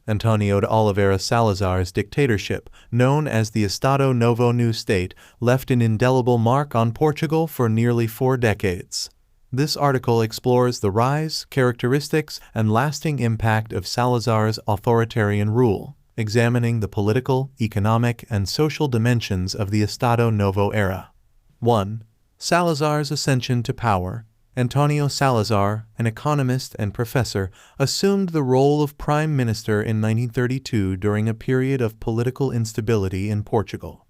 Antonio de Oliveira Salazar's dictatorship, known as the Estado Novo New State, left an indelible mark on Portugal for nearly 4 decades. This article explores the rise, characteristics, and lasting impact of Salazar's authoritarian rule, examining the political, economic, and social dimensions of the Estado Novo era. 1. Salazar's ascension to power. Antonio Salazar, an economist and professor, assumed the role of prime minister in 1932 during a period of political instability in Portugal.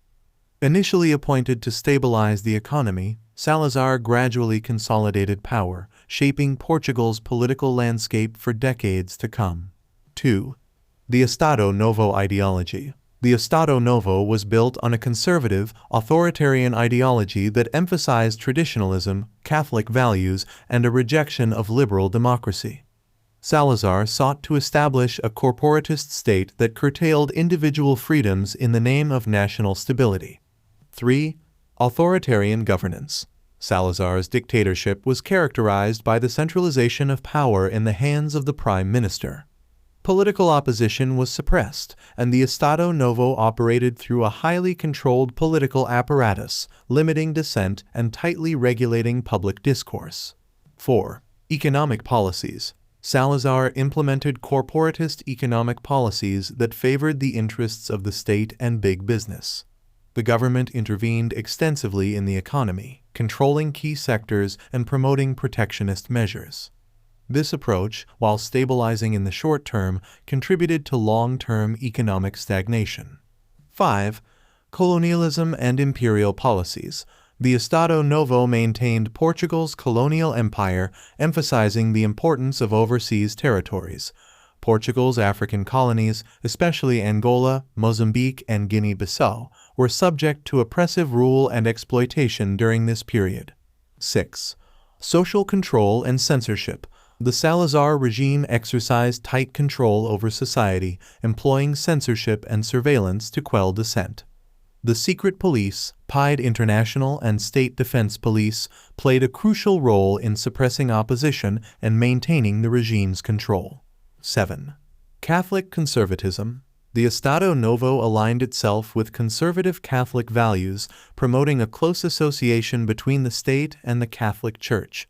Initially appointed to stabilize the economy, Salazar gradually consolidated power, shaping Portugal's political landscape for decades to come. 2. The Estado Novo ideology. The Estado Novo was built on a conservative, authoritarian ideology that emphasized traditionalism, Catholic values, and a rejection of liberal democracy. Salazar sought to establish a corporatist state that curtailed individual freedoms in the name of national stability. 3. Authoritarian governance. Salazar's dictatorship was characterized by the centralization of power in the hands of the prime minister. Political opposition was suppressed, and the Estado Novo operated through a highly controlled political apparatus, limiting dissent and tightly regulating public discourse. 4. Economic policies. Salazar implemented corporatist economic policies that favored the interests of the state and big business. The government intervened extensively in the economy, controlling key sectors and promoting protectionist measures. This approach, while stabilizing in the short term, contributed to long-term economic stagnation. 5. Colonialism and imperial policies. The Estado Novo maintained Portugal's colonial empire, emphasizing the importance of overseas territories. Portugal's African colonies, especially Angola, Mozambique, and Guinea-Bissau, were subject to oppressive rule and exploitation during this period. 6. Social control and censorship. The Salazar regime exercised tight control over society, employing censorship and surveillance to quell dissent. The secret police, Pied International and State Defense Police, played a crucial role in suppressing opposition and maintaining the regime's control. 7. Catholic conservatism. The Estado Novo aligned itself with conservative Catholic values, promoting a close association between the state and the Catholic Church.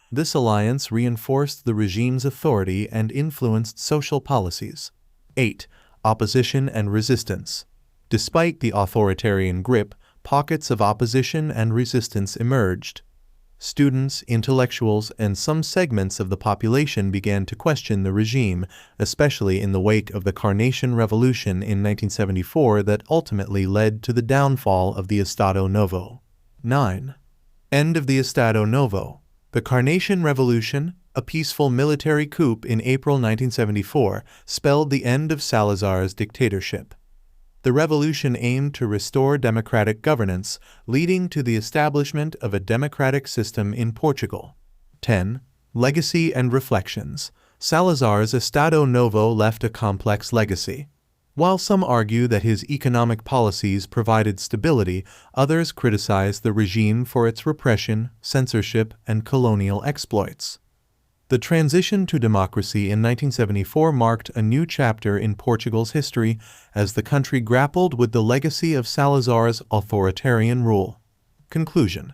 This alliance reinforced the regime's authority and influenced social policies. 8. Opposition and resistance. Despite the authoritarian grip, pockets of opposition and resistance emerged. Students, intellectuals, and some segments of the population began to question the regime, especially in the wake of the Carnation Revolution in 1974 that ultimately led to the downfall of the Estado Novo. 9. End of the Estado Novo. The Carnation Revolution, a peaceful military coup in April 1974, spelled the end of Salazar's dictatorship. The revolution aimed to restore democratic governance, leading to the establishment of a democratic system in Portugal. 10. Legacy and reflections. Salazar's Estado Novo left a complex legacy. While some argue that his economic policies provided stability, others criticize the regime for its repression, censorship, and colonial exploits. The transition to democracy in 1974 marked a new chapter in Portugal's history as the country grappled with the legacy of Salazar's authoritarian rule. Conclusion.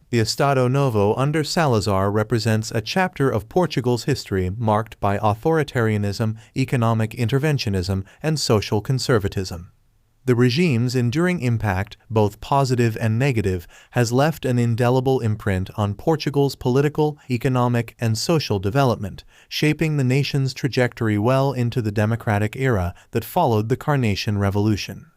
The Estado Novo under Salazar represents a chapter of Portugal's history marked by authoritarianism, economic interventionism, and social conservatism. The regime's enduring impact, both positive and negative, has left an indelible imprint on Portugal's political, economic, and social development, shaping the nation's trajectory well into the democratic era that followed the Carnation Revolution.